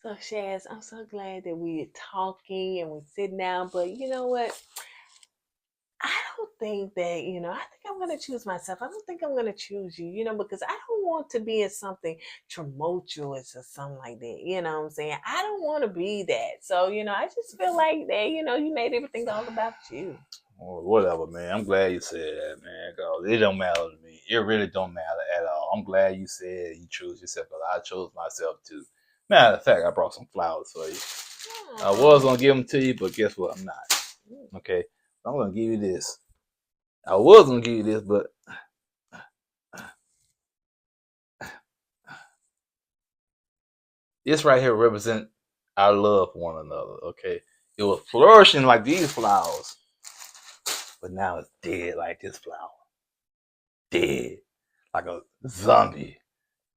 So, Shaz, I'm so glad that we're talking and we're sitting down. But you know what? I don't think that, I think I'm going to choose myself. I don't think I'm going to choose you, because I don't want to be in something tumultuous or something like that. You know what I'm saying? I don't want to be that. So, I just feel like that, you made everything all about you. Or whatever, man. I'm glad you said that, man. Cause it don't matter to me. It really don't matter at all. I'm glad you said you chose yourself, because I chose myself too. Matter of fact, I brought some flowers for you. I was gonna give them to you, but guess what? I'm not. Okay, I'm gonna give you this. I was gonna give you this, but this right here represent our love for one another. Okay, it was flourishing like these flowers, but now it's dead like this flower. Dead like a zombie.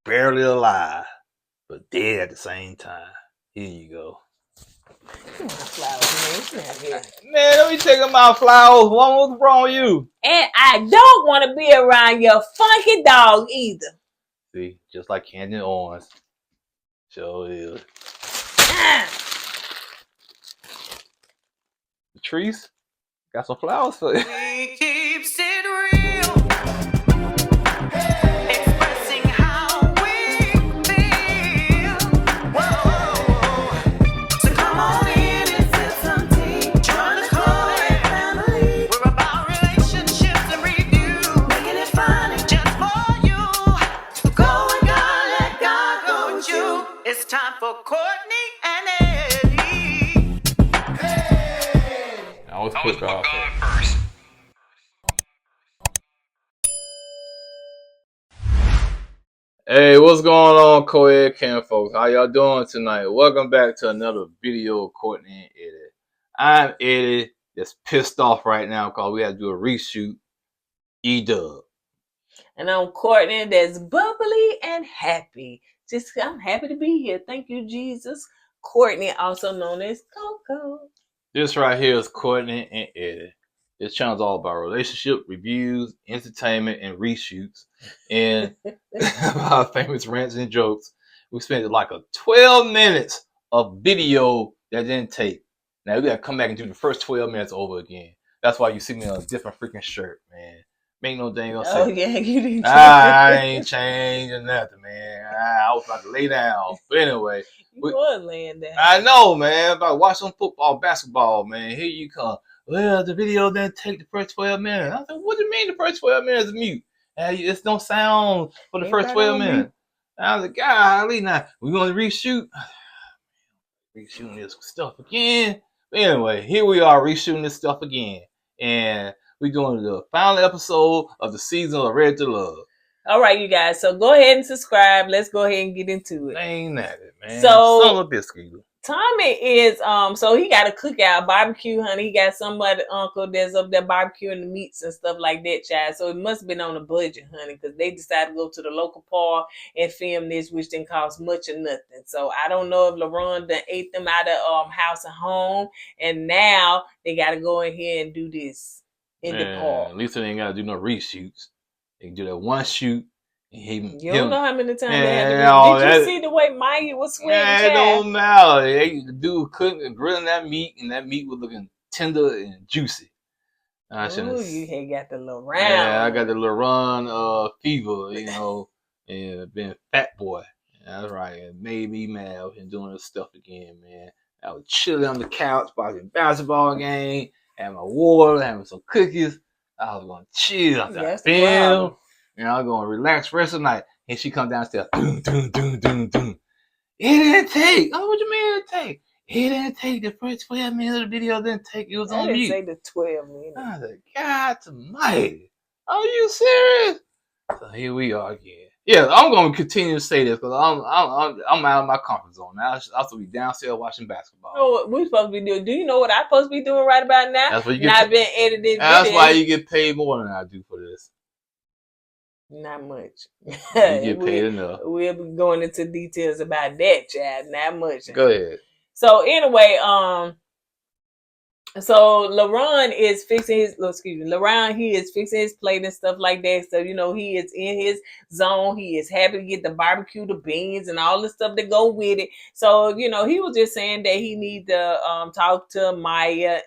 Barely alive, but dead at the same time. Here you go. Come on, flowers, man. It's not here. Man, let me take my flowers. What's wrong with you? And I don't want to be around your funky dog either. See, just like candy and orange. Sure is. Patrice, got some flowers for you. We keeps it real. Expressing how we feel. Whoa. So come on in and sip some tea. Join the Kourtney family. We're about relationships and review. Making it fun just for you. Go with God, let God go with you. It's time for Kourtney and Eddie. I always put God first. Hey, what's going on, co-ed camp folks? How y'all doing tonight? Welcome back to another video of Kourtney and Eddie. I'm Eddie, just pissed off right now because we had to do a reshoot. E12. And I'm Kourtney, that's bubbly and happy. I'm happy to be here. Thank you, Jesus. Kourtney, also known as Coco. This right here is Kourtney and Eddie. This channel is all about relationship, reviews, entertainment, and reshoots. And our famous rants and jokes. We spent like 12 minutes of video that didn't take. Now we gotta come back and do the first 12 minutes over again. That's why you see me on a different freaking shirt, man. Make no dang on Oh, yeah, you didn't. I ain't changing nothing, man. I was about to lay down. But anyway. You was laying down. I know, man. About to watch some football, basketball, man. Here you come. Well, the video didn't take the first 12 minutes. I said, what do you mean the first 12 minutes is mute? It's no sound for the first 12 minutes. I was like, golly, now we're going to reshoot. Reshooting this stuff again. But anyway, here we are reshooting this stuff again. And we're doing the final episode of the season of Ready to Love. All right, you guys. So go ahead and subscribe. Let's go ahead and get into it. Ain't that it, man? So son of a biscuit. Tommy is so he got a cookout barbecue, honey. He got somebody uncle that's up there barbecuing the meats and stuff like that, child. So it must have been on a budget, honey, because they decided to go to the local park and film this, which didn't cost much or nothing. So I don't know if Laron done ate them out of house and home, and now they got to go in here and do this in the park. At least they ain't got to do no reshoots. They can do that one shoot. You don't know how many times they had to do. Did you see the way Mya was sweating? Yeah, it don't matter. The dude cooking, grilling that meat, and that meat was looking tender and juicy. Ooh, you had got the Laron. Yeah, I got the Laron fever, and being fat boy. That's right. It made me mad. I was doing this stuff again, man. I was chilling on the couch, watching basketball game, having my water, having some cookies. I was going to chill after film. And I was going to relax rest of the night. And she come downstairs. Doom, doom, doom, doom, doom. It didn't take. Oh, what you mean it didn't take? It didn't take. The first 12 minutes of the video didn't take. It was on mute. I didn't say the 12 minutes. I was like, God almighty. Are you serious? So here we are again. Yeah, I'm going to continue to say this because I'm out of my comfort zone now. I'm supposed to be downstairs watching basketball. Oh, what we supposed to be doing? Do you know what I'm supposed to be doing right about now? That's what you Not been edited. That's why you get paid more than I do for this. Not much. You get paid enough. We'll be going into details about that, child. Not much. Go ahead. So anyway, So LaRon is fixing his, LaRon, he is fixing his plate and stuff like that. So, he is in his zone. He is happy to get the barbecue, the beans, and all the stuff that go with it. So, he was just saying that he need to talk to Mya,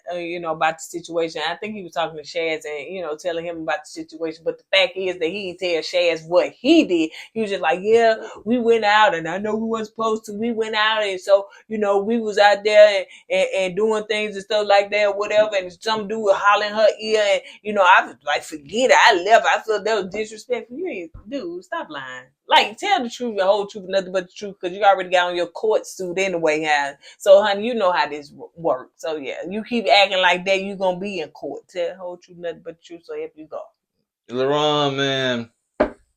about the situation. I think he was talking to Shaz and, telling him about the situation. But the fact is that he didn't tell Shaz what he did. He was just like, yeah, we went out and I know we weren't supposed to. We went out and so, we was out there and doing things and stuff like that, or whatever, and some dude would holler in her ear, and I was like, forget it, I left. I felt that was disrespectful. You ain't, dude, stop lying. Like, tell the truth, the whole truth, nothing but the truth, because you already got on your court suit anyway, huh? So, honey, you know how this works. So, yeah, you keep acting like that, you gonna be in court. Tell the whole truth, nothing but the truth. So, help you go. LaRon, man,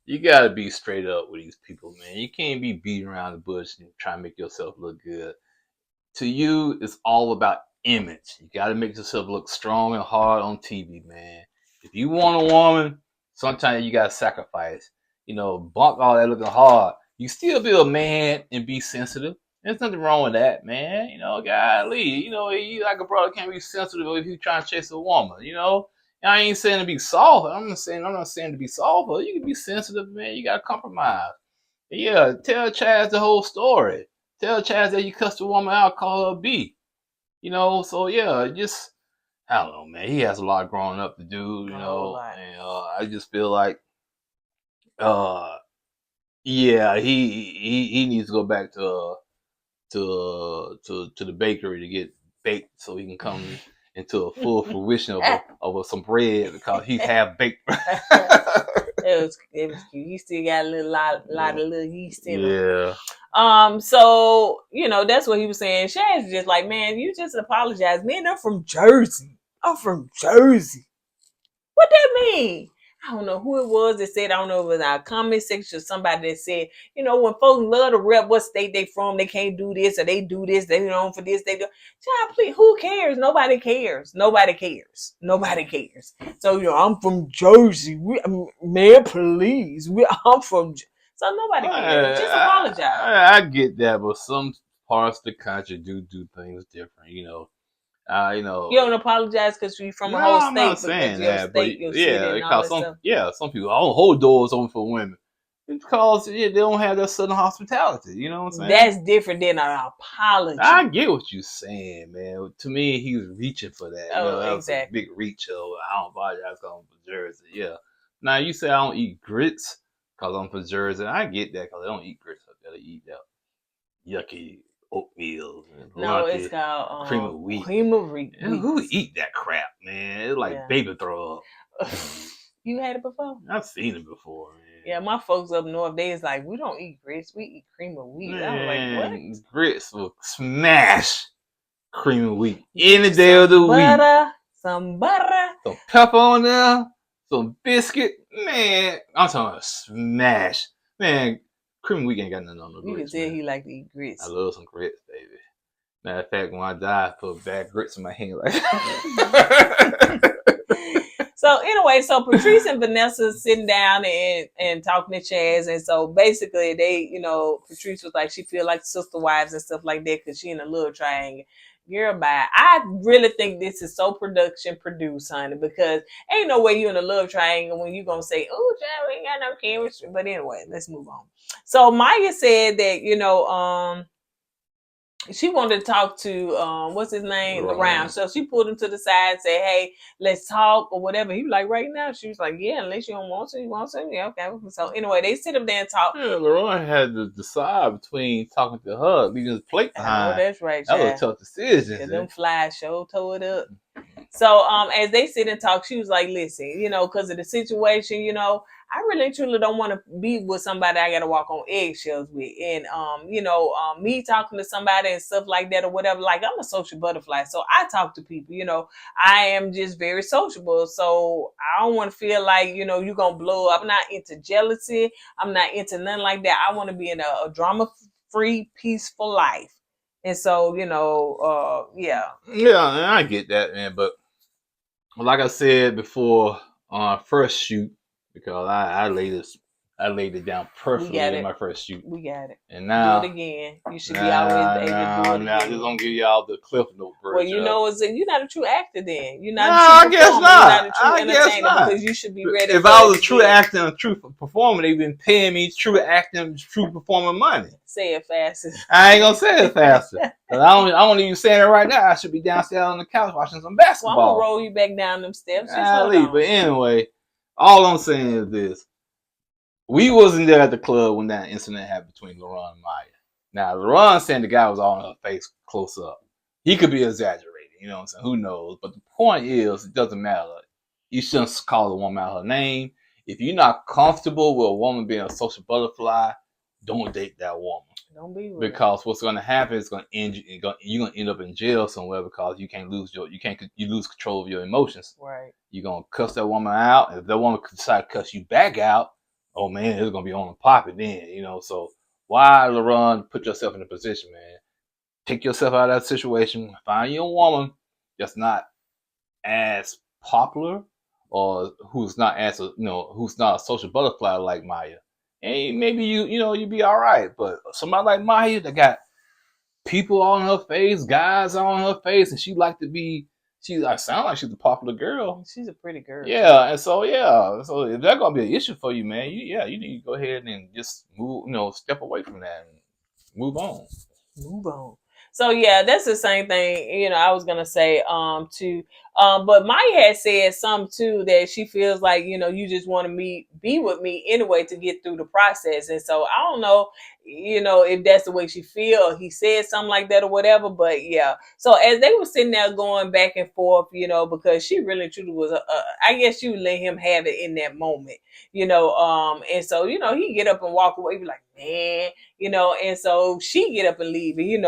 you gotta be straight up with these people, man. You can't be beating around the bush and trying to make yourself look good. To you, it's all about image. You got to make yourself look strong and hard on TV, man. If you want a woman, sometimes you got to sacrifice. Bunk all that looking hard. You still be a man and be sensitive. There's nothing wrong with that, man. Golly, you like a brother can't be sensitive if you trying to chase a woman. I ain't saying to be soft. I'm not saying to be soft, but you can be sensitive, man. You got to compromise. Yeah, tell Chaz the whole story. Tell Chaz that you cussed a woman out, call her a B. So yeah, just I don't know, man. He has a lot growing up to do, and I just feel like, yeah, he needs to go back to the bakery to get baked so he can come into a full fruition of some bread because he's half baked. It was cute. He still got a lot of little yeast in him. Yeah. So, that's what he was saying. Shaz is just like, man, you just apologize. Man, I'm from Jersey. I'm from Jersey. What that mean? I don't know who it was that said, I don't know if it was our comment section or somebody that said, when folks love to rep what state they from, they can't do this or they do this, they known for this, they do. Child, please, who cares? Nobody cares. Nobody cares. Nobody cares. So, I'm from Jersey. Man, please. I'm from So nobody cares. Just apologize. I get that, but some parts of the country do things different, You don't apologize because you're from a whole state. I'm not saying that, but yeah, because some people hold doors open for women. It's because they don't have that southern hospitality. You know what I'm saying? That's different than an apology. I get what you're saying, man. To me, he was reaching for that. That was a big reach. I don't apologize because I'm from Jersey. Yeah. Now you say I don't eat grits because I'm from Jersey. I get that because I don't eat grits. I gotta eat that yucky oatmeal. No, it's called cream of wheat. Cream of wheat. Who eat that crap, man? It's like baby throw up. You had it before? I've seen it before, man. Yeah, my folks up north, they is like, we don't eat grits, we eat cream of wheat. Man, I'm like, what? Grits will smash cream of wheat any day of the week. Some butter. Some pepper on there. Some biscuit. Man, I'm talking about smash. Man, cream of wheat ain't got nothing on the grits. You can tell he like to eat grits. I love some grits, baby. Matter of fact, when I die, I put bad grits in my hand like that. So anyway, so Patrice and Vanessa sitting down and talking to Chaz, and so basically they, Patrice was like she feel like sister wives and stuff like that because she in a little triangle. Girl, bye. I really think this is so production produced, honey, because ain't no way you in a love triangle when you gonna say, "Oh, child, we ain't got no chemistry." But anyway, let's move on. So Mya said that she wanted to talk to what's his name, Laron. So she pulled him to the side and said, "Hey, let's talk," or whatever. He was like, "Right now." She was like, "Yeah, unless you don't want to, you want to." Yeah, okay. So anyway, they sit up there and talk. Yeah, Laron had to decide between talking to her, leaving his plate behind. Oh, that's right. That was a tough decision. Yeah, them flies tore it up. So as they sit and talk, she was like, "Listen, because of the situation, I really truly don't want to be with somebody I got to walk on eggshells with. And, me talking to somebody and stuff like that or whatever, like I'm a social butterfly. So I talk to people, I am just very sociable. So I don't want to feel like, you're going to blow up. I'm not into jealousy. I'm not into nothing like that. I want to be in a drama-free, peaceful life. And so, yeah. Yeah, I get that, man. But like I said before on our first shoot, because I laid this I laid it down We perfectly got in it. my first shoot. We got it. And Do now, it again. You should be always able to do it now, again. just gonna give y'all the Cliff Note version. Well, you know, you're not a true actor then. You're not No, a true I guess performer. not. You're not a true I guess entertainer not. because you should be ready. If for I was it a true again. actor and a true performer, they've been paying me true acting, true performer money. Say it faster. I ain't gonna say it faster. Cause I don't even say it right now. I should be downstairs on the couch watching some Well, basketball. I'm gonna roll you back down them steps. Just hold Golly, on. but anyway, all I'm saying is this. We wasn't there at the club when that incident happened between Laron and Mya. Now, Laron saying the guy was all in her face close up. He could be exaggerating, you know what I'm saying? Who knows? But the point is, it doesn't matter. You shouldn't call a woman out her name. If you're not comfortable with a woman being a social butterfly, don't date that woman. Don't be with Because what's going to happen is going to end you're going to end up in jail somewhere because you lose control of your emotions. Right. You're going to cuss that woman out. If that woman decide to cuss you back out, oh man, it's going to be on the poppy then, you know. So why, Laron, put yourself in a position, man? Take yourself out of that situation. Find you a woman that's not as popular or who's not a social butterfly like Mya. And maybe you'd be all right. But somebody like Mya that got people on her face, guys on her face, and I sound like she's a popular girl. She's a pretty girl. Yeah, and so if that's gonna be an issue for you, man, you need to go ahead and just move, step away from that and move on. Move on. So yeah, that's the same thing. I was gonna say too. But Mya had said something too that she feels like you just want to be with me anyway to get through the process. And so I don't know, if that's the way she feel. He said something like that or whatever. But yeah. So as they were sitting there going back and forth, because she really truly was, I guess you let him have it in that moment, and so he get up and walk away, be like, man. And so she get up and leave. And,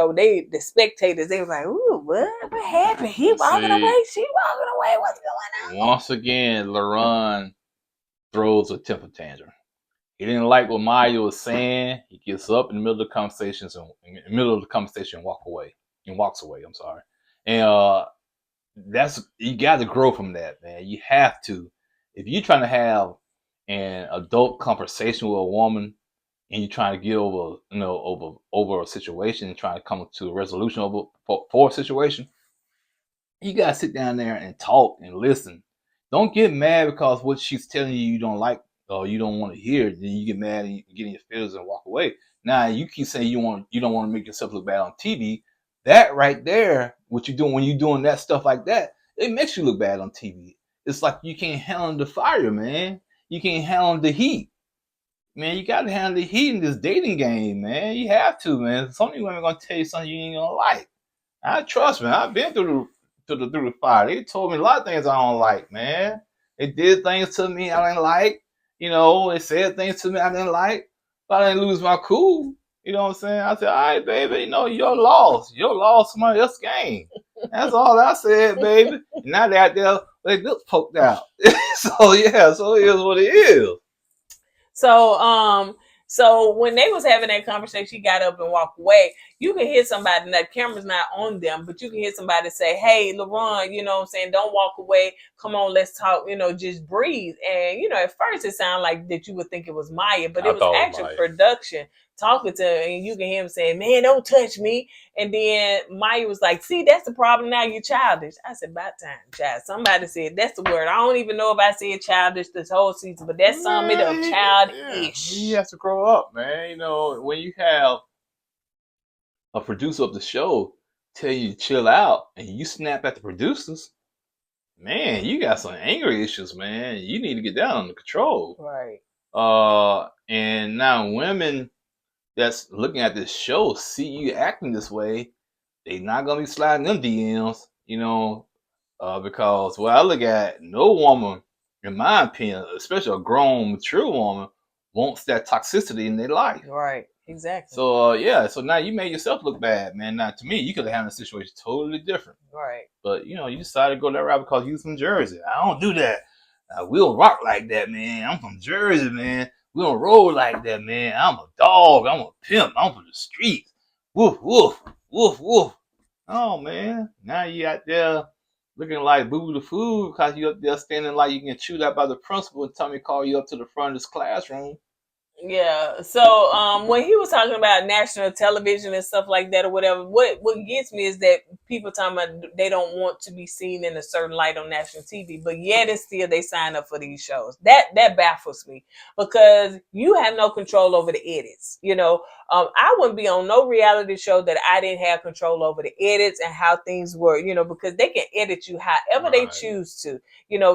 the spectators, they was like, ooh, what happened? He walking away, she walking away. What's going on? Once again, Laron throws a temper tantrum. He didn't like what Mya was saying. He gets up in the middle of the conversation and walks away. I'm sorry. And you got to grow from that, man. You have to. If you're trying to have an adult conversation with a woman, and you're trying to get over a situation and trying to come to a resolution for a situation, you gotta sit down there and talk and listen. Don't get mad because what she's telling you don't like or you don't want to hear. Then you get mad and you get in your feelings and walk away. Now you keep saying you don't want to make yourself look bad on TV. That right there, what you're doing when you're doing that stuff like that, it makes you look bad on TV. It's like you can't handle the fire, man. You can't handle the heat. Man, you got to handle the heat in this dating game, man. You have to, man. Some of these women are going to tell you something you ain't going to like. I trust, man. I've been through the fire. They told me a lot of things I don't like, man. They did things to me I didn't like. They said things to me I didn't like. But I didn't lose my cool. You know what I'm saying? I said, all right, baby, you're lost. You're lost somebody else's game. That's all I said, baby. And now they're out there, they look poked out. So it is what it is. So when they was having that conversation, she got up and walked away. You can hear somebody, and that camera's not on them, but you can hear somebody say, hey, Laron, you know what I'm saying? Don't walk away. Come on, let's talk, just breathe. And, at first it sounded like that you would think it was Mya, but it was actual production talking to her, and you can hear him saying, man, don't touch me. And then Mya was like, see, that's the problem now, you're childish. I said, about time, child. Somebody said, that's the word. I don't even know if I said childish this whole season, but that's some of it of childish. He has to grow up, man. When you have a producer of the show tell you to chill out and you snap at the producers, man, you got some anger issues, man. You need to get that under control. Right. And now women that's looking at this show see you acting this way, they not gonna be sliding them DMs, because what I look at, no woman, in my opinion, especially a grown, mature woman, wants that toxicity in their life. Right. Exactly. So so now you made yourself look bad, man. Now to me, you could have handled the situation totally different. Right. But you decided to go that route because you from Jersey. I don't do that. We don't rock like that, man. I'm from Jersey, man. We don't roll like that, man. I'm a dog. I'm a pimp. I'm from the streets. Woof, woof, woof, woof. Oh, man. Now you out there looking like boo the food because you up there standing like you get chewed out by the principal and tell me call you up to the front of this classroom. Yeah. So when he was talking about national television and stuff like that or whatever, what gets me is that people talking about they don't want to be seen in a certain light on national TV, but yet and still they sign up for these shows. That baffles me because you have no control over the edits. I wouldn't be on no reality show that I didn't have control over the edits and how things were, because they can edit you however they choose to.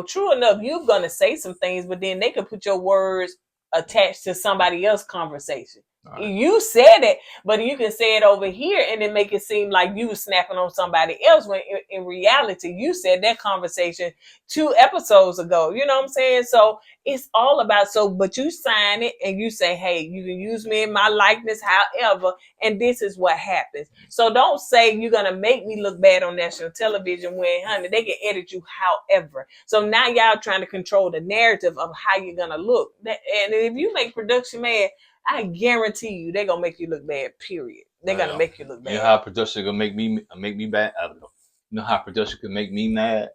True enough, you're gonna say some things, but then they can put your words attached to somebody else's conversation. Right. You said it, but you can say it over here and then make it seem like you were snapping on somebody else when in reality you said that conversation 2 episodes ago. You know what I'm saying? So it's all about but you sign it and you say, hey, you can use me in my likeness, however, and this is what happens. So don't say you're gonna make me look bad on national television when, honey, they can edit you however. So now y'all trying to control the narrative of how you're gonna look. And if you make production mad, I guarantee you they're gonna make you look bad, period. They're gonna make you look bad. You know how production gonna make me bad? I don't know. You know how production can make me mad?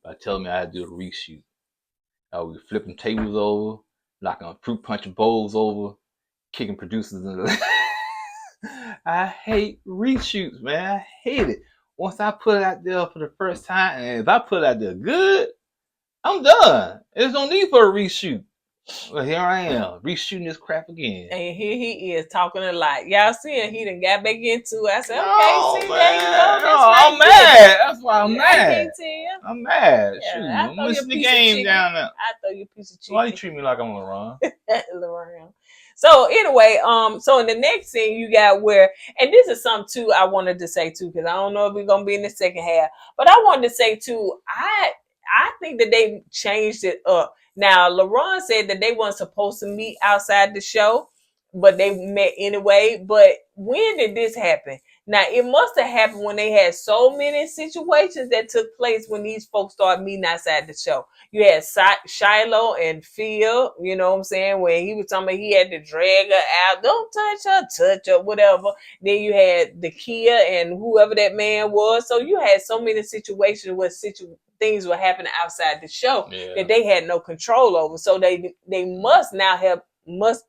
By telling me I had to do a reshoot. I was flipping tables over, knocking fruit punch bowls over, kicking producers in the I hate reshoots, man. I hate it. Once I put it out there for the first time, and if I put it out there good, I'm done. There's no need for a reshoot. Well, here I am, reshooting this crap again. And here he is talking a lot. Y'all see him, he done got back into it. I said, okay, CJ, I'm mad. That's why I'm mad. I'm mad. Yeah, Shoot, I'm missing the game down there. I throw you a piece of chicken. Why you treat me like I'm Laron? Laron. So anyway, so in the next scene you got where, and this is something too I wanted to say too, because I don't know if we're gonna be in the second half, but I wanted to say too, I think that they changed it up. Now, LaRon said that they weren't supposed to meet outside the show, but they met anyway. But when did this happen? Now, it must have happened when they had so many situations that took place when these folks started meeting outside the show. You had Shiloh and Phil, you know what I'm saying, when he was talking about he had to drag her out. Don't touch her, whatever. Then you had the Kia and whoever that man was. So you had so many situations where things were happening outside the show that they had no control over. So they must now have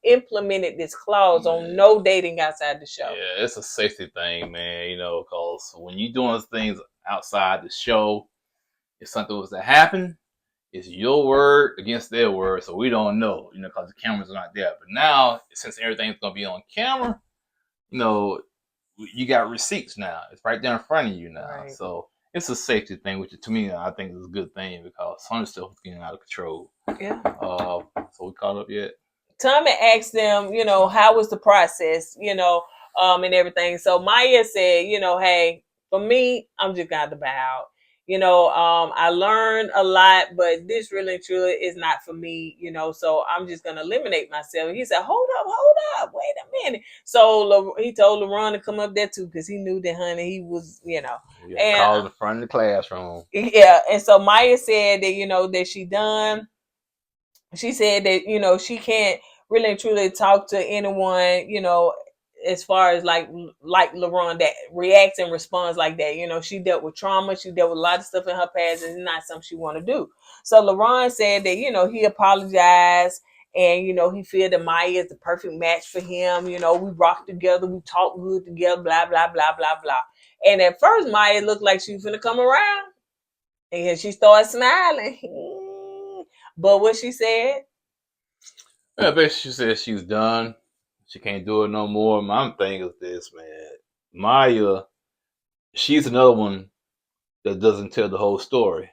implemented this clause on no dating outside the show. Yeah, it's a safety thing, man, because when you're doing things outside the show, if something was to happen, it's your word against their word, so we don't know, because the cameras are not there. But now, since everything's going to be on camera, you got receipts now. It's right there in front of you now. Right. So it's a safety thing, which to me, I think is a good thing because some stuff is getting out of control. Yeah. So we caught up yet? Tommy asked them, how was the process, and everything. So Mya said, hey, for me, I'm just got to bow. I learned a lot, but this really and truly is not for me, so I'm just going to eliminate myself. And he said, hold up, wait a minute. So he told LaRon to come up there too, because he knew that, honey, he was, and called in the front of the classroom. Yeah. And so Mya said that, that she done. She said that, she can't really and truly talk to anyone, as far as like LaRon that reacts and responds like that. She dealt with trauma. She dealt with a lot of stuff in her past, and it's not something she want to do. So LaRon said that, he apologized and, he feel that Mya is the perfect match for him. We rock together. We talk good together, blah, blah, blah, blah, blah. And at first, Mya looked like she was going to come around. And she started smiling. But what she said? I bet she said she's done. She can't do it no more. My thing is this, man. Mya, she's another one that doesn't tell the whole story.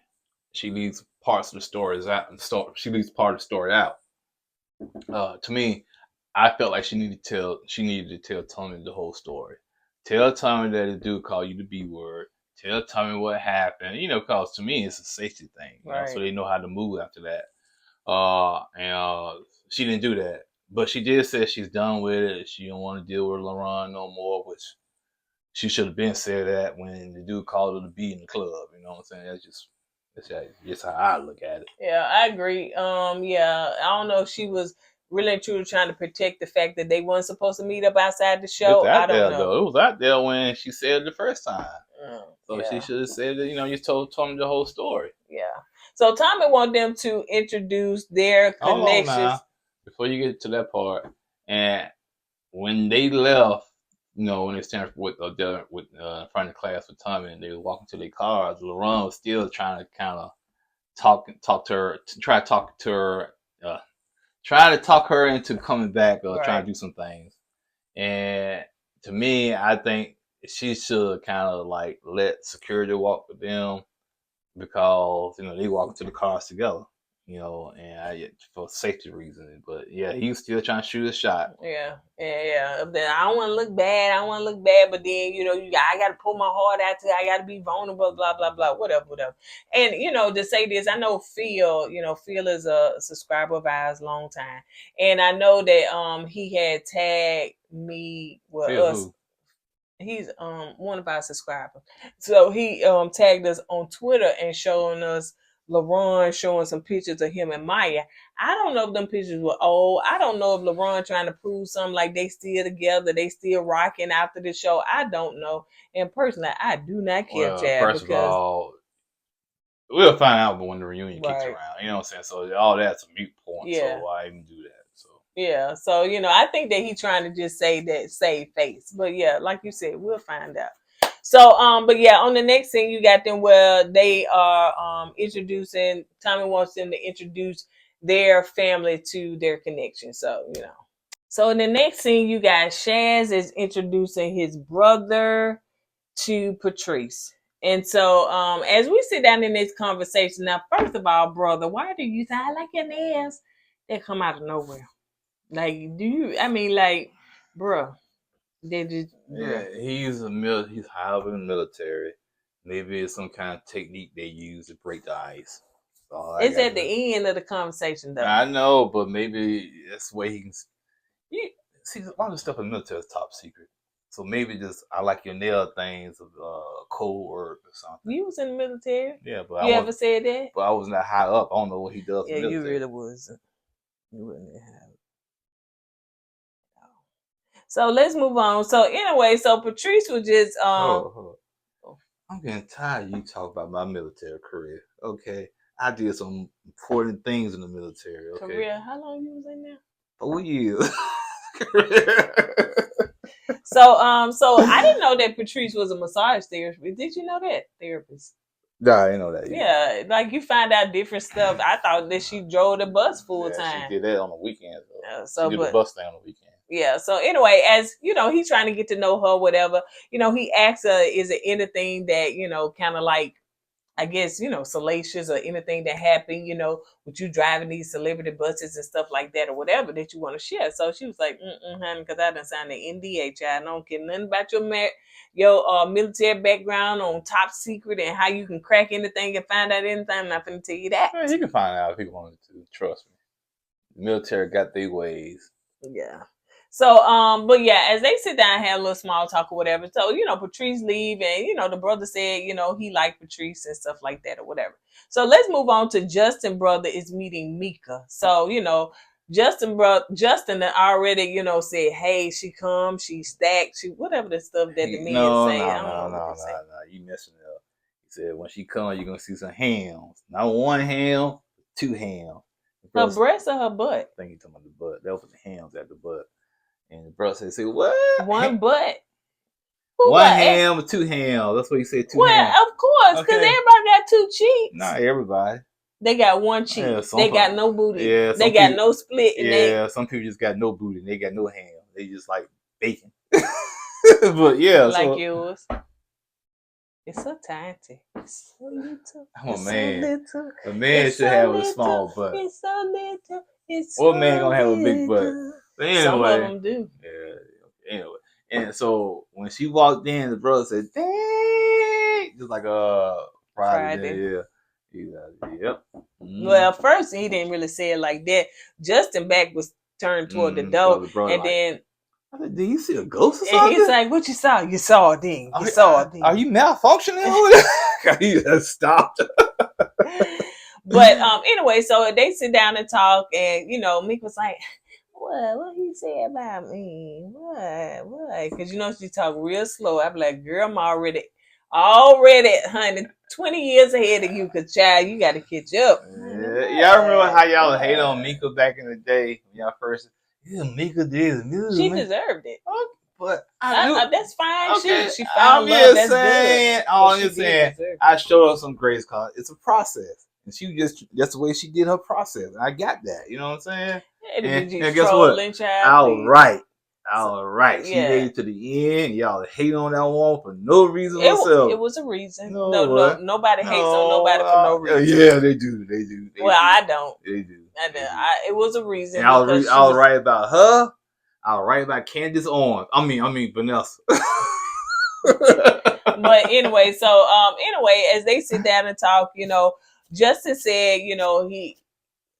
She leaves parts of the stories out. She leaves part of the story out. To me, I felt like she needed to tell Tommy the whole story. Tell Tommy that the dude called you the B word. Tell Tommy what happened. Because to me, it's a safety thing. Right. So they know how to move after that. And she didn't do that. But she did say she's done with it. She don't want to deal with LaRon no more, which she should have been said that when the dude called her to be in the club. You know what I'm saying? That's just how I look at it. Yeah, I agree. I don't know if she was really and truly trying to protect the fact that they weren't supposed to meet up outside the show. I don't know. Though. It was out there when she said it the first time. So she should have said that, you told Tommy the whole story. Yeah. So Tommy wanted them to introduce their connections. before you get to that part, and when they left, when they stand with in front of the class with Tommy, and they were walking to their cars, Laron was still trying to kind of talk to her, try to talk her into coming back or trying to do some things. And to me, I think she should kind of like let security walk with them because they walk into the cars together. For safety reasons. But yeah, he was still trying to shoot a shot. Yeah. Then I don't want to look bad. But then I got to pull my heart out. I got to be vulnerable. Blah blah blah. Whatever. And to say this, I know Phil. Phil is a subscriber of ours, long time, and I know that he had tagged me with Phil us. who? He's one of our subscribers. So he tagged us on Twitter and showing us LaRon showing some pictures of him and Mya. I don't know if them pictures were old. I don't know if LaRon trying to prove something like they still together, they still rocking after the show. I don't know. And personally, I do not care, Chad. First of all, we'll find out when the reunion kicks around. You know what I'm saying? So all that's a mute point. Yeah. So I even do that. So yeah. So I think that he trying to just say that save face. But yeah, like you said, we'll find out. So, but yeah, on the next scene, you got them where they are introducing. Tommy wants them to introduce their family to their connection. So, So in the next scene, you got Shaz is introducing his brother to Patrice. And so, as we sit down in this conversation, now, first of all, brother, why do you say I like your nails? They come out of nowhere. Like, bruh. They just, yeah, he's high up in the military. Maybe it's some kind of technique they use to break the ice. It's at the end of the conversation, though. I know, but maybe that's the way he can. See, a lot of stuff in the military is top secret. So maybe just I like your nail things of code word or something. You was in the military. Yeah, but you ever said that? But I was not high up. I don't know what he does. Yeah, you really was. You wouldn't have. So let's move on. So anyway, Patrice was just I'm getting tired of you talking about my military career. Okay. I did some important things in the military. Okay. Career? How long you was in there? 4 years. So I didn't know that Patrice was a massage therapist. Did you know that? Therapist. No, I didn't know that. Yeah, like you find out different stuff. I thought that she drove the bus full time. She did that on the weekend. So she did the bus thing on the weekend. Yeah. So anyway, as he's trying to get to know her, whatever. He asks her, "Is there anything that kind of like, I guess salacious or anything that happened, with you driving these celebrity buses and stuff like that or whatever that you want to share?" So she was like, honey, because I done signed the NDA, child. I don't care nothing about your military background on top secret and how you can crack anything and find out anything. I'm not going to tell you that. Well, you can find out if he wanted to. Trust me. The military got their ways. Yeah. So, but yeah, as they sit down and have a little small talk or whatever. So, Patrice leave and, the brother said, he liked Patrice and stuff like that or whatever. So let's move on to Justin brother is meeting Mika. So, Justin already, said, hey, she come, she stacked, she whatever the stuff that the men say. No, you messing it up. He said when she come, you're gonna see some hams. Not one ham, 2 hams. Her breast or her butt? I think he's talking about the butt. That was the hams at the butt. And the brother said, what? One butt? One ham or 2 hams. That's what he said, 2 hams. Well, of course, because everybody got 2 cheeks. Not everybody. They got 1 cheek. Yeah, they got no booty. Yeah, they got no split. Some people just got no booty. They got no ham. They just like bacon. But yeah. Like yours. It's so tiny. It's so little. I'm a man. A man should have a small butt. It's so little. It's so what man gonna have a big butt? But anyway, some of them do. Yeah. Anyway, and so when she walked in, the brother said, "Dang!" Just like Friday. Yeah. Yep. Mm. Well, first he didn't really say it like that. Justin back was turned toward the door, and then I said, "Did you see a ghost or something?" And he's like, "What you saw? You saw it then. You saw it then. Are you malfunctioning?" He just stopped. But anyway, so they sit down and talk, and Meek was like, What he say about me? What? Because she talk real slow. I be like, girl, I'm already, honey, 20 years ahead of you. Cause child, you got to catch up. Yeah, Y'all remember how y'all hate on Mika back in the day when y'all first? Yeah, Mika did. She deserved it. But I knew. That's fine. Okay, She found love. That's good. I'm But just she did saying. deserve it. I showed her some grace because it's a process, and she that's the way she did her process. And I got that. You know what I'm saying? And guess what? All right. She made it to the end. Y'all hate on that one for no reason whatsoever. It was a reason. No, Nobody hates on nobody for no reason. Yeah, they do. I don't. They do. It was a reason. And I was right about her. I was right about Candace Owens. I mean Vanessa. But anyway, as they sit down and talk, Justin said,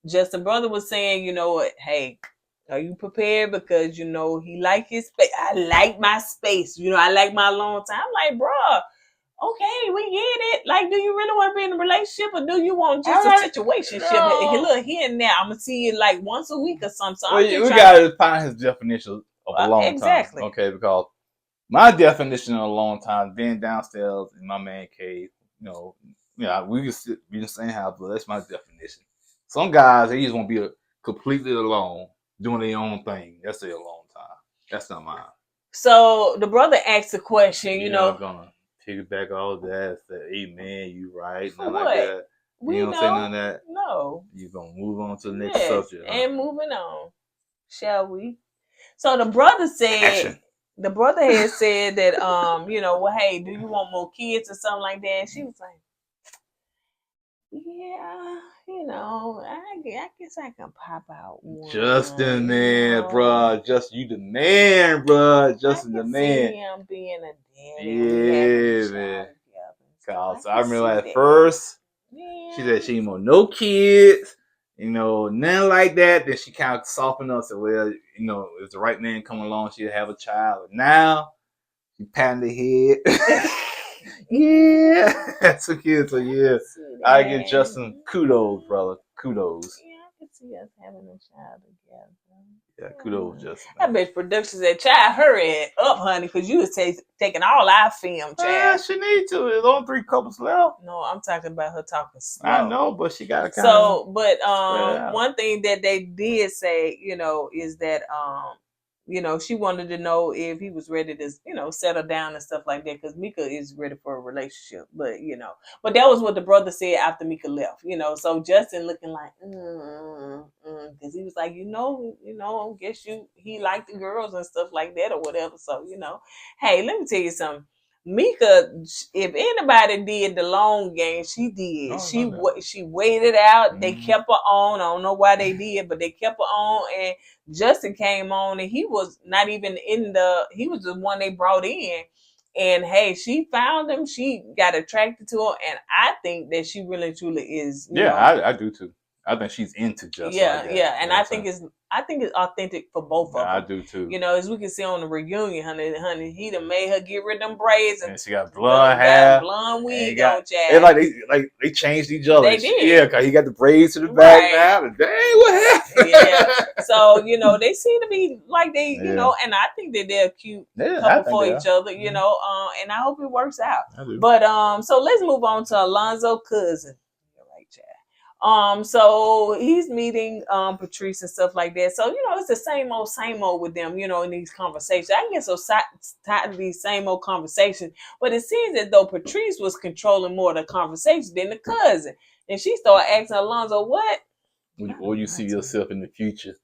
Justin brother was saying, hey, are you prepared? Because he like his space. I like my space. I like my alone time. I'm like, bruh, okay, we get it. Like, do you really want to be in a relationship, or do you want just a situationship? No. Look, here and now, I'm gonna see you like once a week or something. So we gotta find his definition of a long exactly. time. Okay, because my definition of a long time, being downstairs in my man cave, we can sit in the same house, but that's my definition. Some guys, they just want to be completely alone, doing their own thing. That's their alone time. That's not mine. So the brother asked a question, I'm gonna piggyback all that. Say, hey man, you right? For what? Like that. You don't say none of that. No. You're gonna move on to the next subject. Huh? And moving on, shall we? So the brother said. Action. The brother had said that, well, hey, do you want more kids or something like that? And she was like, yeah, I guess I can pop out one. Justin, man, bruh. Justin, you the man, bruh. Justin, the man. See him being a daddy. Yeah, man. So I remember at first, she said she didn't want no kids. Nothing like that. Then she kind of softened up and said, well, if the right man come along, she'll have a child. But now, she patting the head. Yeah. That's so cute. So, yeah. I give Justin kudos, brother. Kudos. Yeah, I can see us having a child together. Yeah, kudos, Justin. I bet productions said, child, hurry up, honey, because you was taking all our film, child. Yeah, she need to. There's only 3 couples left. No, I'm talking about her talking slow. I know, but she got to kind of. But one thing that they did say, is that she wanted to know if he was ready to, settle down and stuff like that, because Mika is ready for a relationship. But but that was what the brother said after Mika left. So Justin looking like, because he was like, guess he liked the girls and stuff like that or whatever. So hey, let me tell you something. Mika, if anybody did the long game, she did. She waited out. They kept her on. I don't know why they did, but they kept her on. And Justin came on, and he was not even he was the one they brought in. And hey, she found him. She got attracted to him, and I think that she really truly is. I do too. I think she's into Justin. Yeah, and I think it's authentic for both of them. I do too. As we can see on the reunion, honey, he done made her get rid of them braids, and she got blonde hair, blonde wig on. They changed each other. They did. Yeah, cause he got the braids to the back now. Dang, what happened? Yeah. So they seem to be like they, and I think that they're a cute couple for each other. And I hope it works out. But so let's move on to Alonzo cousin. So he's meeting Patrice and stuff like that. So it's the same old with them. In these conversations, I get so tired of these same old conversations. But it seems as though Patrice was controlling more of the conversation than the cousin, and she started asking Alonzo, "What? Where you see yourself in the future?"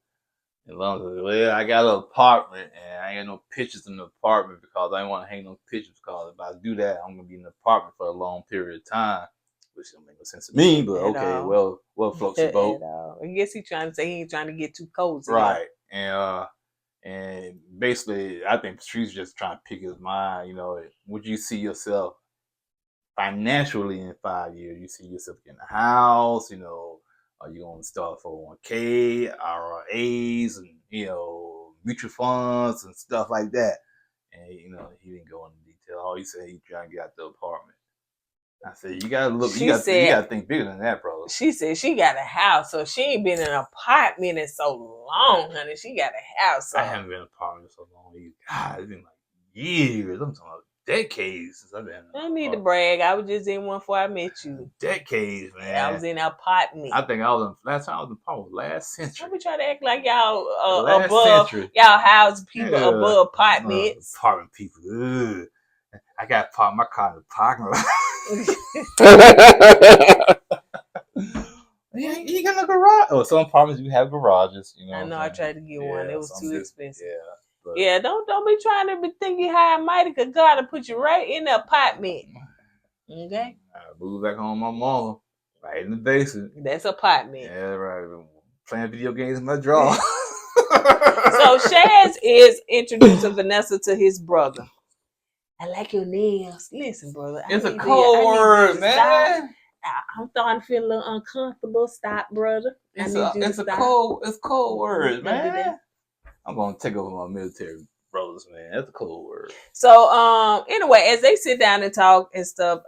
And Alonzo said, "Well, I got an apartment, and I ain't got no pictures in the apartment because I ain't want to hang no pictures. Because if I do that, I'm gonna be in the apartment for a long period of time." Which don't make no sense to me, but okay, well, floats your boat. I guess he's trying to say he ain't trying to get too cozy. Right. And basically, I think Patrice just trying to pick his mind, would you see yourself financially in 5 years? You see yourself getting a house, are you going to start 401k, IRAs, and, mutual funds and stuff like that? And, he didn't go into detail. All he said, he trying to get out the apartment. I said, you gotta look. You gotta think bigger than that, brother. She said she got a house, so she ain't been in an apartment in so long, honey. She got a house. So. I haven't been in an apartment in so long either. God, it's been like years. I'm talking about decades since I've been. I don't need to brag. I was just in one before I met you. Decades, man. I was in an apartment. I think I was last time I was in probably last century. Don't be trying to act like y'all Last above century. y'all house people above apartments. Apartment people. Ugh. I got to park my car in the parking lot. You ain't got no garage. Oh, some apartments you have garages. You know. I know. I tried to get one. It was too expensive. Yeah. But yeah. Don't be trying to be thinking high and mighty, because God will put you right in the apartment. Okay. I moved back home with my mama, right in the basement. That's apartment. Yeah, right. Playing video games in my drawer. So Shaz is introducing Vanessa to his brother. I like your nails. Listen, brother. It's a cold word, man. I'm starting to feel a little uncomfortable. Stop, brother. It's cold words, man. I'm gonna take over my military brothers, man. That's a cold word. So, anyway, as they sit down and talk and stuff,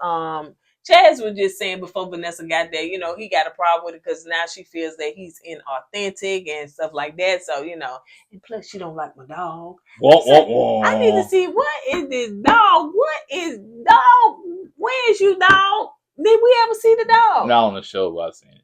Chaz was just saying before Vanessa got there, he got a problem with it because now she feels that he's inauthentic and stuff like that. So, and plus she don't like my dog. I need to see, what is this dog? What is dog? Where is you, dog? Did we ever see the dog? Not on the show, but I've seen it.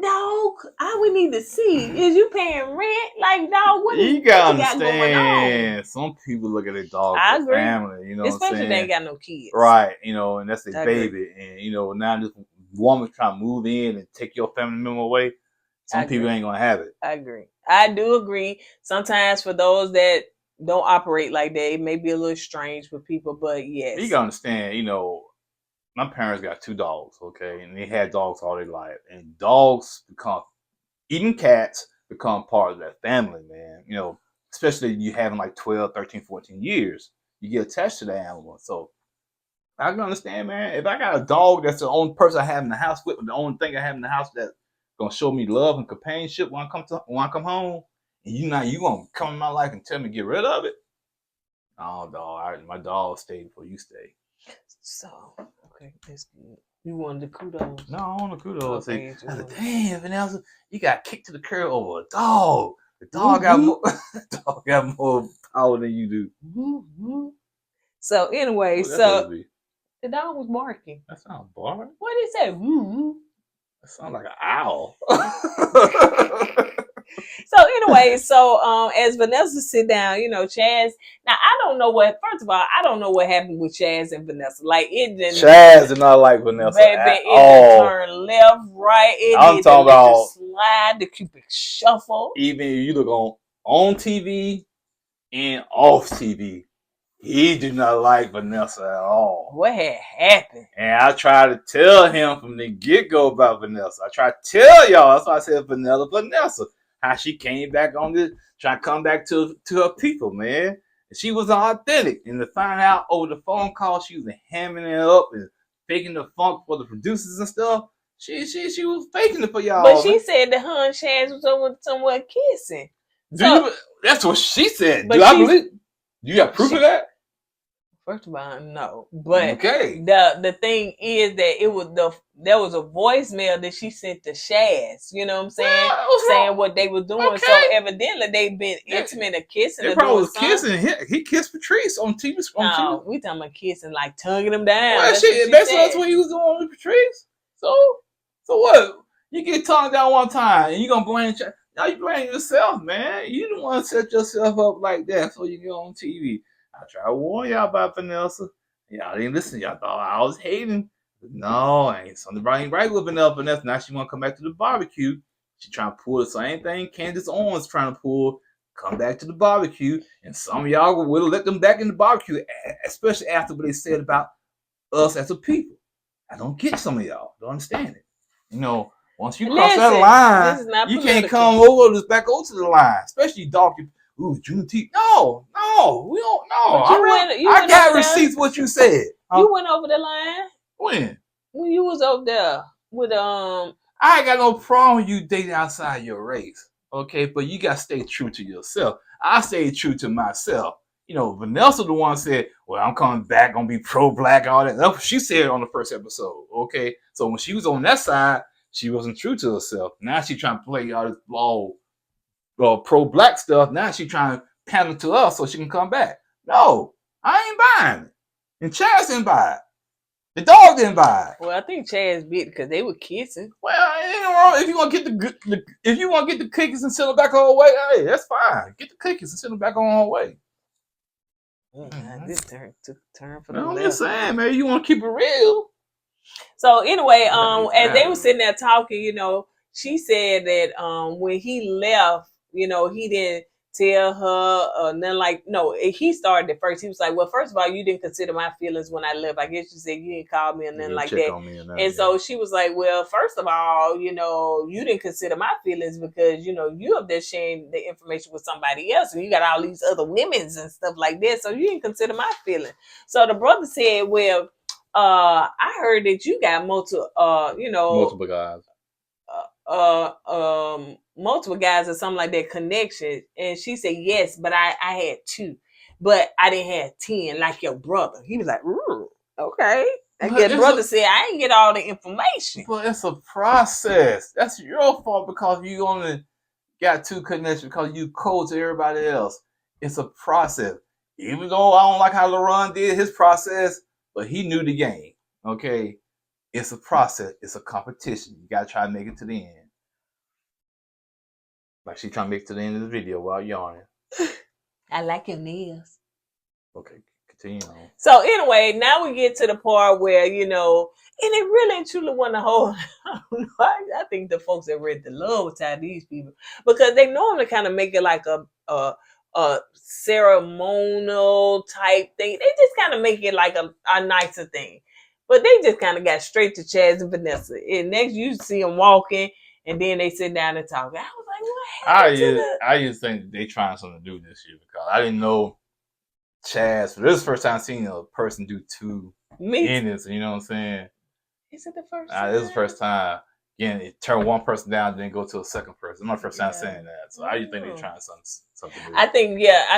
Dog, I would need to see. Is you paying rent? Like, dog, what is you gotta got going on? understand. Some people look at their dog as family, Especially if they ain't got no kids. Right, and that's their baby. And now this woman trying to move in and take your family member away. Some people ain't gonna have it. I agree. I do agree. Sometimes for those that don't operate like that, it may be a little strange for people, but yes. You gotta understand, my parents got 2 dogs, okay? And they had dogs all their life. And dogs even cats become part of that family, man. Especially you having like 12, 13, 14 years. You get attached to the animal. So I can understand, man. If I got a dog that's the only person I have in the house with, the only thing I have in the house that's gonna show me love and companionship when I come home, and you gonna come in my life and tell me to get rid of it? Oh, dog, my dog stay before you stay. So, okay, that's good. You wanted the kudos? No, I want the kudos. Okay, I said, damn, Vanessa, you got kicked to the curb over a dog. The dog got more power than you do. So anyway, the dog was barking. That sounds barking. What did it say? That sounds like an owl. So anyway, as Vanessa sit down, Chaz. Now I don't know what. First of all, I don't know what happened with Chaz and Vanessa. Like it didn't. Chaz did not like Vanessa baby, at it all. Turned left, right. I'm talking about slide, the Cupid shuffle. Even if you look on TV and off TV, he did not like Vanessa at all. What had happened? And I tried to tell him from the get-go about Vanessa. I tried to tell y'all. That's why I said Vanessa. How she came back on this, trying to come back to her people, man. And she was authentic. And to find out over the phone call, she was hamming it up and faking the funk for the producers and stuff. She was faking it for y'all. But she said that her and Chaz was somewhere kissing. That's what she said. Do I believe? Do you have proof of that? First of all, no. But okay. The thing is that there was a voicemail that she sent to Shaz. You know what I'm saying? Saying what they were doing. Okay. So evidently they've been intimate and kissing. They probably was kissing. He kissed Patrice on TV. No, we talking about kissing, like tonguing him down. Well, that's what he was doing with Patrice. So what? You get tongued down one time and you gonna blame? Now you blame yourself, man. You don't want to set yourself up like that so you get on TV. I try to warn y'all about Vanessa. Y'all didn't listen. Y'all thought I was hating. But no, ain't something right with Vanessa. Now she want to come back to the barbecue. She trying to pull the same thing Candace Owens trying to pull. Come back to the barbecue. And some of y'all will let them back in the barbecue, especially after what they said about us as a people. I don't get some of y'all. Don't understand it. Once you cross that line, you can't come back over to the line. Especially dog. Ooh, Juneteenth. No, we don't know. I got receipts what you said. You went over the line? When? When you was over there with I ain't got no problem with you dating outside your race. Okay, but you gotta stay true to yourself. I stay true to myself. Vanessa the one said, well, I'm coming back, gonna be pro-black, all that. That's what she said on the first episode. Okay. So when she was on that side, she wasn't true to herself. Now she trying to play all this pro-black stuff. Now she trying to pander to us so she can come back. No, I ain't buying it. And Chaz didn't buy it. The dog didn't buy it. Well, I think Chaz bit because they were kissing. Well, it ain't wrong. If you want to get if you want to get the cookies and send them back on the way, hey, that's fine. Get the cookies and send them back on the way. This took a turn for No, the I'm left. just saying, man. You want to keep it real. So anyway, as they Yeah. were sitting there talking, you know, she said that when he left, you know, he didn't tell her nothing like no. He started it first. He was like, "Well, first of all, you didn't consider my feelings when I left. I guess you said you didn't call me or nothing like check that." on me or nothing, And so she was like, "Well, first of all, you know, you didn't consider my feelings because you know you up there sharing the information with somebody else, and you got all these other women's and stuff like that. So you didn't consider my feelings." So the brother said, "Well, I heard that you got multiple, multiple guys. multiple guys or something like that connection." And she said, "Yes, but I had 2, but I didn't have 10 like your brother." He was like, "Ooh, okay." I But guess it's brother a- said, "I didn't get all the information." But it's a process. That's your fault because you only got 2 connections because you cold to everybody else. It's a process. Even though I don't like how Laron did his process, but he knew the game. Okay, it's a process. It's a competition. You gotta try to make it to the end. Like she trying to make it to the end of the video while yawning. I like your nails. Okay, continue on. So anyway, now we get to the part where, you know, and it really and truly want to hold. I think the folks that read the love will tie these people because they normally kind of make it like a ceremonial type thing. They just kind of make it like a nicer thing. But they just kind of got straight to Chaz and Vanessa. And next you see them walking and then they sit down and talk. I was like, what happened to the... I just think they trying something to do this year because I didn't know Chaz. This is the first time seeing a person do 2 endings. You know what I'm saying? Is it the first time? This is the first time. Again, it turn one person down, then go to a second person. It's my first time saying that. So I just think they're trying something new. I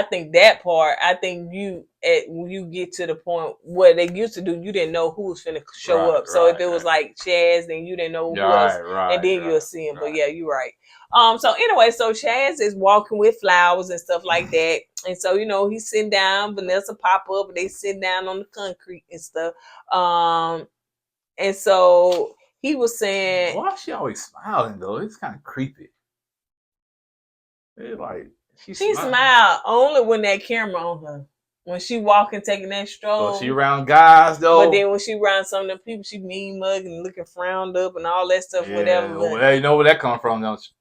think that part. I think when you get to the point where they used to do, you didn't know who was finna show up. So if it was like Chaz, then you didn't know who else, and then you'll see him. But yeah, you're right. So anyway, so Chaz is walking with flowers and stuff like that, and so you know he's sitting down. Vanessa pop up, and they sit down on the concrete and stuff. And so he was saying, why is she always smiling though? It's kind of creepy. It's like she smiled only when that camera on her. When she walking, taking that stroll. So she around guys though. But then when she around some of the people, she mean mugging, looking frowned up and all that stuff, whatever. Well, you know where that come from, don't you?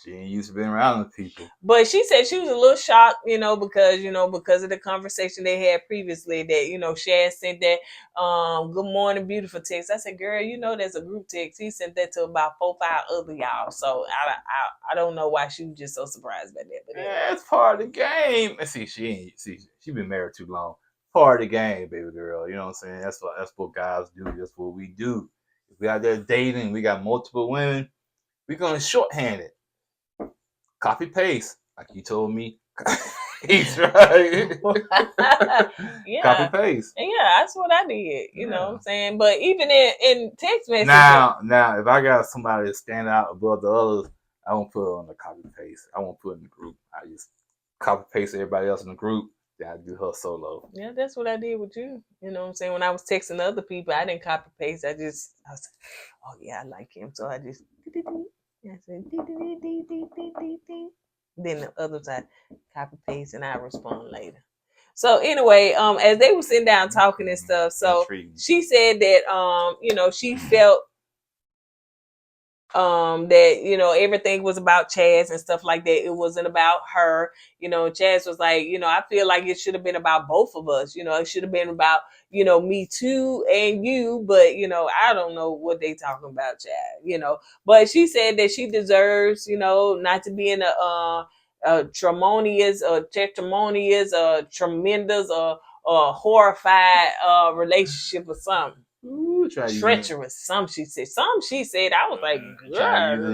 She ain't used to being around the people. But she said she was a little shocked, because of the conversation they had previously that, Shaz sent that good morning, beautiful text. I said, girl, there's a group text. He sent that to about 4 or 5 other y'all. So I don't know why she was just so surprised by that. But yeah, it's part of the game. And she been married too long. Part of the game, baby girl. You know what I'm saying? That's what guys do. That's what we do. If we out there dating, we got multiple women, we're gonna shorthand it. Copy paste, like you told me. He's right. Yeah. Copy paste. Yeah, that's what I did. You know what I'm saying? But even in text messages. Now, if I got somebody to stand out above the others, I won't put it on the copy paste. I won't put it in the group. I just copy paste everybody else in the group. Then I do her solo. Yeah, that's what I did with you. You know what I'm saying? When I was texting other people, I didn't copy paste. I was like, oh yeah, I like him. So I just I said, then the other side copy paste and I respond later. So anyway, as they were sitting down talking and stuff, so she said that she felt that everything was about Chaz and stuff like that. It wasn't about her. Chaz was like, I feel like it should have been about both of us. It should have been about me too and you, but I don't know what they talking about, Chaz. But she said that she deserves not to be in a tremendous or horrified relationship or something. Ooh, treacherous. Some she said. I was like,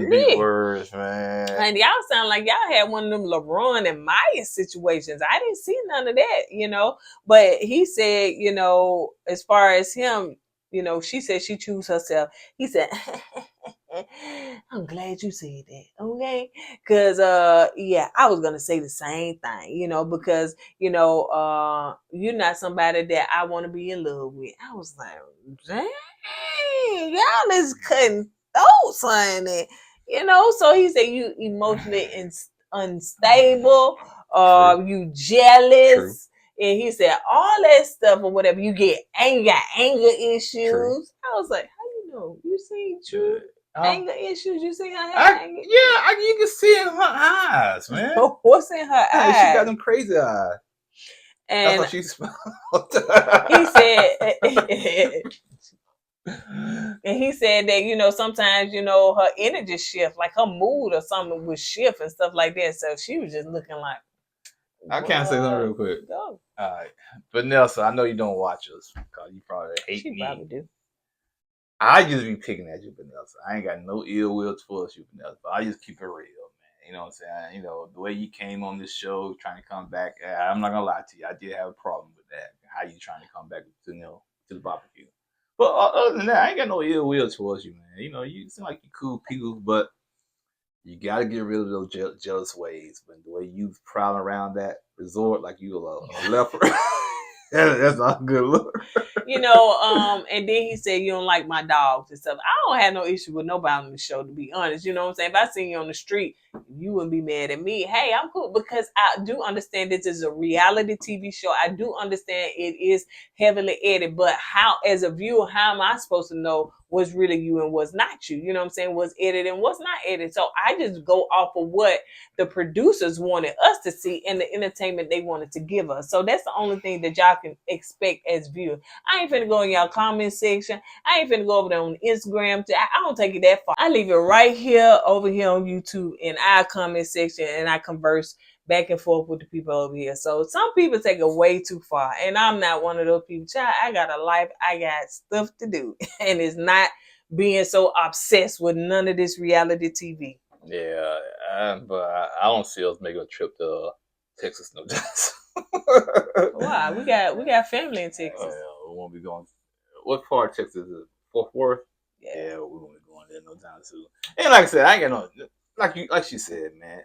big words, man. And y'all sound like y'all had one of them Laron and Mya situations. I didn't see none of that, But he said, as far as him, she said she chose herself. He said, I'm glad you said that, okay? Because yeah, I was gonna say the same thing, because you're not somebody that I want to be in love with. I was like, dang, y'all is cutting throats on it, So he said you emotionally unstable, you jealous. True. And he said all that stuff or whatever. You got anger issues. True. I was like, how you know? You seen true anger issues? You seen her have anger? You can see it in her eyes, man. What's in her eyes? She got them crazy eyes. And that's how she smelled. he said, and he said that sometimes her energy shift, like her mood or something would shift and stuff like that. So she was just looking like. I can't say something real quick. Go. All right, Vanessa, I know you don't watch us because you probably hate me. She probably do. I just be picking at you, Vanessa. I ain't got no ill will towards you, Vanessa. But I just keep it real, man. You know what I'm saying? The way you came on this show, trying to come back. I'm not gonna lie to you. I did have a problem with that. How you trying to come back to the barbecue? But other than that, I ain't got no ill will towards you, man. You seem like you cool people, but you gotta get rid of those jealous ways. But the way you prowling around that resort like you a leopard, that's not a good look. And then he said you don't like my dogs and stuff. I don't have no issue with nobody on the show, to be honest. You know what I'm saying? If I seen you on the street, you wouldn't be mad at me. Hey, I'm cool because I do understand this is a reality TV show. I do understand it is heavily edited, but how, as a viewer, how am I supposed to know what's really you and what's not you? You know what I'm saying? What's edited and what's not edited. So I just go off of what the producers wanted us to see and the entertainment they wanted to give us. So that's the only thing that y'all can expect as viewers. I ain't finna go in y'all comment section. I ain't finna go over there on Instagram. I don't take it that far. I leave it right here over here on YouTube in our comment section, and I converse back and forth with the people over here. So some people take it way too far, and I'm not one of those people. Child, I got a life. I got stuff to do, and it's not being so obsessed with none of this reality TV. Yeah, but I don't see us making a trip to Texas, no doubt. Why? We got family in Texas. We won't be going. What part of Texas is it? Fort Worth? Yeah, we won't be going there no time soon. And like I said, I ain't got no like she said, man.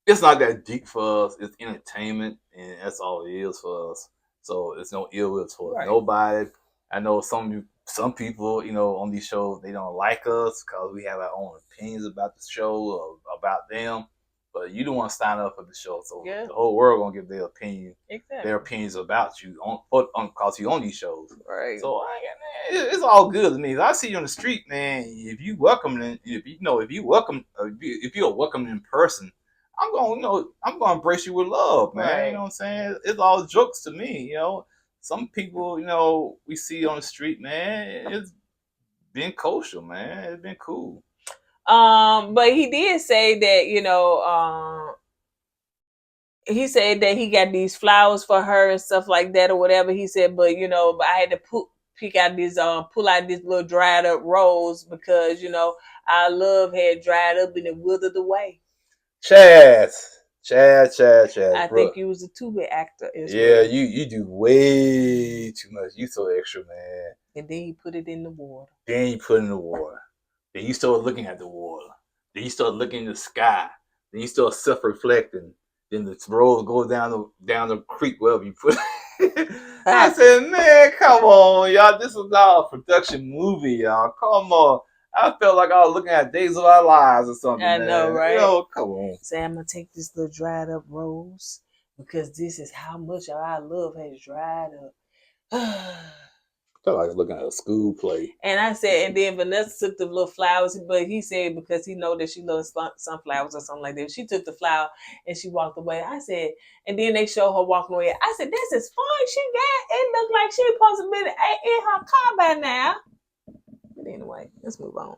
It's not that deep for us. It's entertainment, and that's all it is for us. So it's no ill will towards nobody. I know some people, on these shows, they don't like us because we have our own opinions about the show or about them. But you don't want to sign up for the show, so the whole world gonna give their opinion, their opinions about you because you on these shows. Right. So it's all good to me. If I see you on the street, man, if you welcome, if you're a welcoming person, I'm gonna embrace you with love, man. Right. You know what I'm saying? It's all jokes to me, Some people, we see on the street, man, it's been kosher, man. It's been cool. But he did say that, he said that he got these flowers for her and stuff like that or whatever. He said, but I had to pull out this little dried up rose because, our love had dried up and it withered away. Chaz. I think you was a tuba actor as well. Yeah, you do way too much. You so extra, man. And then you put it in the water. Then you start looking at the water. Then you start looking in the sky. Then you start self-reflecting. Then the rose goes down the creek wherever you put it. I said, man, come on, y'all. This is not a production movie, y'all. Come on. I felt like I was looking at Days of Our Lives or something. I know, right? Come on. Say, I'm going to take this little dried up rose because this is how much our love has dried up. I felt like I was looking at a school play. And I said, and then Vanessa took the little flowers, but he said because he know that she loves sunflowers or something like that. She took the flower and she walked away. I said, and then they show her walking away. I said, this is fun. She got, it looked like she supposed to be in her car by now. But anyway, let's move on.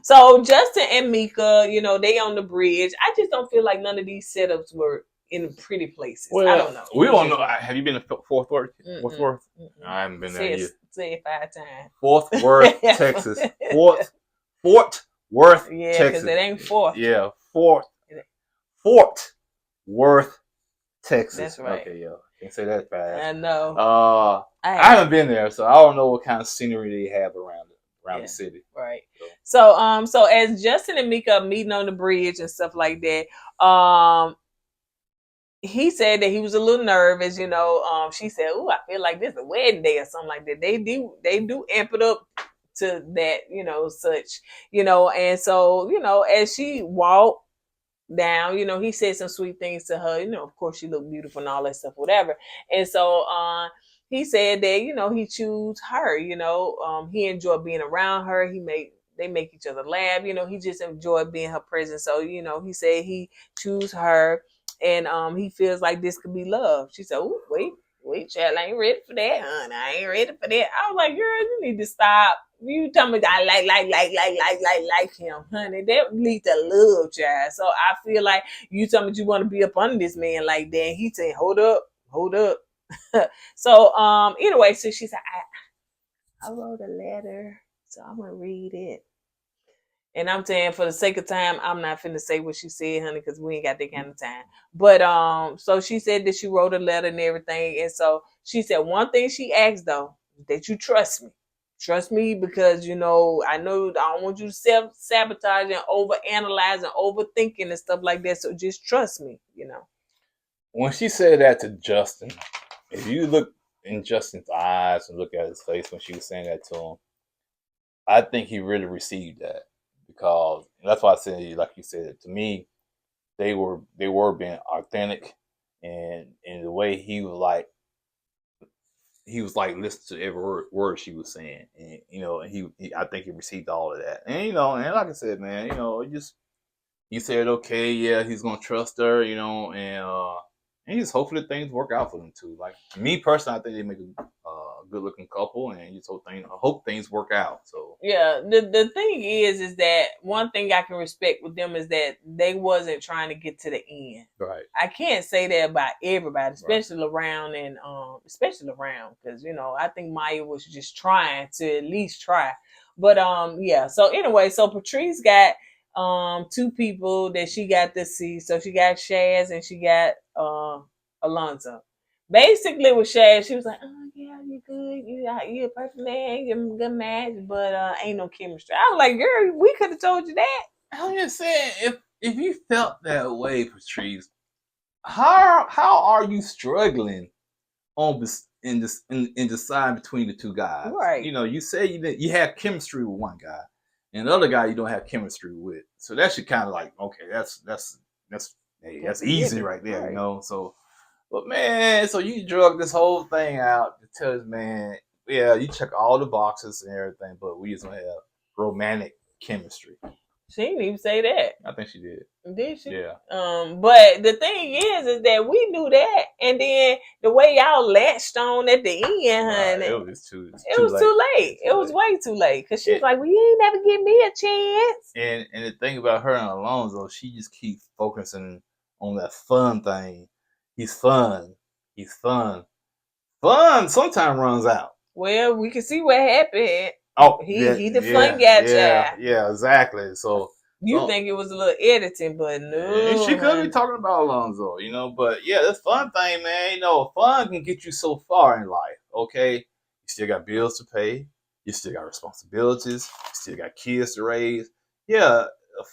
So Justin and Mika, they on the bridge. I just don't feel like none of these setups were in pretty places. Well, I don't know. We don't know. Have you been to Fort Worth? Fort Worth? I haven't been there yet. Say it 5 times. Fort Worth, Texas. Fort Worth, Texas. Yeah, because it ain't Fort. Yeah, Fort Worth, Texas. That's right. Okay, can't say that fast. I know. I haven't been there, so I don't know what kind of scenery they have around around the city. Right. So as Justin and Mika are meeting on the bridge and stuff like that, he said that he was a little nervous, she said, "Ooh, I feel like this is a wedding day or something like that." They do amp it up to that, such, and so, as she walked down, he said some sweet things to her, of course she looked beautiful and all that stuff, whatever. And so he said that, he choose her, he enjoyed being around her. They make each other laugh, he just enjoyed being her presence. So, he said he choose her, and he feels like this could be love. She said, "Oh, wait, child, I ain't ready for that, honey. I ain't ready for that." I was like, "Girl, you need to stop. You tell me I like him, honey. That leads to love, child." So I feel like you tell me you want to be up under this man like that. He said, hold up. So anyway, so she said, I wrote a letter, so I'm gonna read it. And I'm saying, for the sake of time, I'm not finna say what she said, honey, because we ain't got that kind of time. But so she said that she wrote a letter and everything. And so she said one thing she asked, though, that you trust me. Trust me, because I know I don't want you to self-sabotage and overanalyze and overthinking and stuff like that. So just trust me, When she said that to Justin, if you look in Justin's eyes and look at his face when she was saying that to him, I think he really received that. Because that's why I said, like you said, to me, they were being authentic, and in the way he was like listening to every word she was saying, and he I think he received all of that, and and like I said, man, he said, okay, yeah, he's gonna trust her, and just hopefully things work out for them too. Like, me personally, I think they make a good looking couple, and just I hope things work out. So yeah, the thing is that one thing I can respect with them is that they wasn't trying to get to the end. Right. I can't say that about everybody, especially Laron and especially Laron, because I think Mya was just trying to at least try. But yeah. So anyway, so Patrice got two people that she got to see. So she got Shaz and she got Alonzo. Basically with Shaz, she was like, "Oh yeah, you good, you a perfect man, you're a good match, but ain't no chemistry." I was like, "Girl, we could have told you that." I'm just saying, if you felt that way, Patrice, how are you struggling in deciding between the two guys? Right. You say you have chemistry with one guy, and the other guy you don't have chemistry with. So that should kind of like, okay, that's easy right there, right. So, but man, so you drug this whole thing out to tell this man, yeah, you check all the boxes and everything, but we just don't have romantic chemistry. She didn't even say that. I think she did. Did she? Yeah. But the thing is that we knew that, and then the way y'all latched on at the end, honey, it was too late. It was way too late, because she was like, "Well, you ain't never give me a chance." And the thing about her and Alonzo, she just keeps focusing on that fun thing. He's fun. Fun sometimes runs out. Well, we can see what happened. Oh, he the fun guy, child. Yeah, exactly. So you think it was a little editing, but no. She could be talking about Alonzo, But yeah, this fun thing, man. Fun can get you so far in life. Okay, you still got bills to pay. You still got responsibilities. You still got kids to raise. Yeah,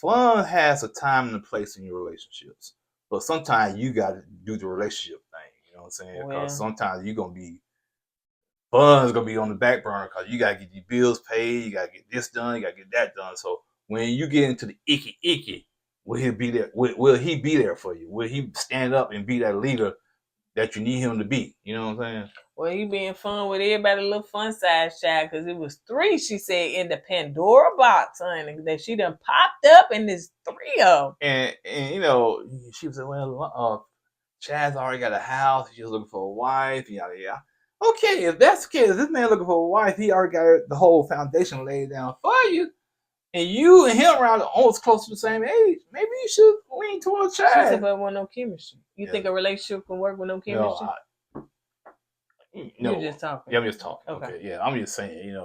fun has a time and a place in your relationships. But sometimes you got to do the relationship thing. You know what I'm saying? Because sometimes you're gonna be fun's gonna be on the back burner because you gotta get your bills paid, you gotta get this done, you gotta get that done. So when you get into the icky, will he be there? Will he be there for you? Will he stand up and be that leader that you need him to be? You know what I'm saying? Well, he being fun with everybody, a little fun size child, because it was 3, she said, in the Pandora box, honey, that she done popped up, and there's 3 of them. And she was like, well, Chaz already got a house, she's looking for a wife, yada yada. Okay, if that's the case, if this man looking for a wife, he already got the whole foundation laid down for you. And you and him around almost close to the same age. Maybe you should lean towards Chaz. She said, but with no chemistry. You think a relationship can work with no chemistry? No, you're just talking. Yeah, I'm just talking. Okay. Yeah, I'm just saying,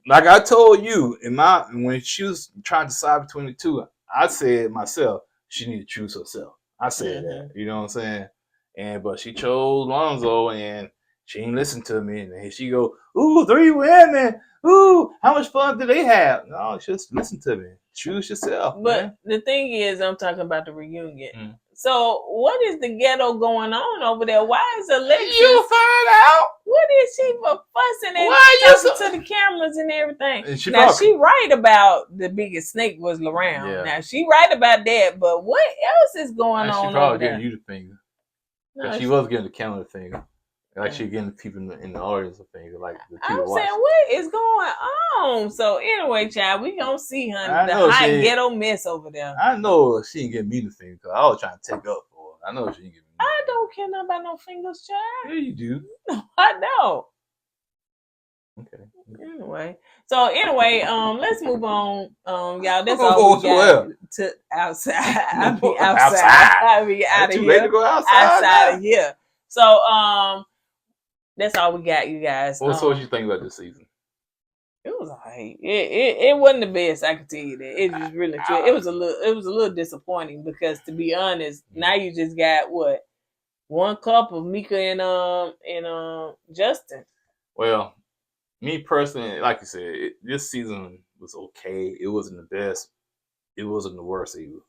like I told you, when she was trying to decide between the two, I said myself, she need to choose herself. I said that. You know what I'm saying? But she chose Lonzo, and She ain't listen to me, and then she go, "Ooh, 3 women. Ooh, how much fun do they have?" No, just listen to me. Choose yourself, But man. the thing is, I'm talking about the reunion. Mm. So what is the ghetto going on over there? Why is Alexis? You find out. What is she for fussing and Why you talking so- to the cameras and everything? And she Now probably- she right about the biggest snake was Laron. Yeah. Now she right about that, but what else is going And she on over probably there? giving you the finger. No, She was giving the camera the finger. Like Yeah. she giving the people in the audience a finger, like the I'm people saying, watching. what is going on? So anyway, child, we gonna see, honey, I the know hot she- ghetto mess over there. I know she didn't give me the finger because I was trying to take up for her. I know she didn't give me. I don't care nothing about no fingers, child. Yeah, you do. I don't. Okay. Anyway, let's move on. Y'all, that's Move all on we to got where? to outside. I be Outside. outside. I be out Ain't of too late to here. go outside. Outside now? of here. So that's all we got, you guys. So what you think about this season? It was alright. It wasn't the best, I can tell you that. It just really it was a little disappointing because, to be honest, now you just got what, one couple, Mika and Justin. Well, me personally, like you said, this season was okay. It wasn't the best. It wasn't the worst either.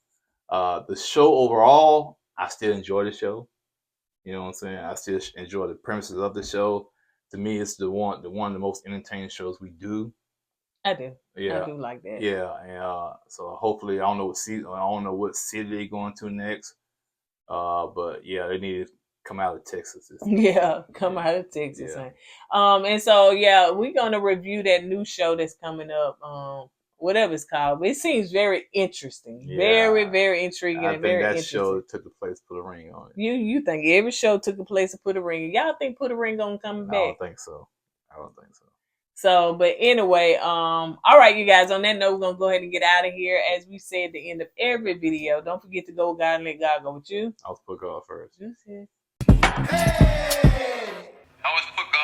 The show overall, I still enjoy the show. You know what I'm saying? I still enjoy the premises of the show. To me, it's the one of the most entertaining shows we do. I do. Yeah, I do like that. yeah, and so hopefully, I don't know what city they're going to next. But yeah, they need to come out of Texas. Yeah, come out of Texas. Yeah. And so yeah, we're gonna review that new show that's coming up. Whatever it's called. But it seems very interesting. Yeah. Very, very intriguing I and think very that interesting. show took the place, put a ring on it. You think every show took a place to put a ring? Y'all think Put a Ring gonna come I back? don't think so. So, but anyway, all right, you guys, on that note, we're going to go ahead and get out of here. As we say at the end of every video, don't forget to go with God and let God go with you. I was put God first. Just here. I was put God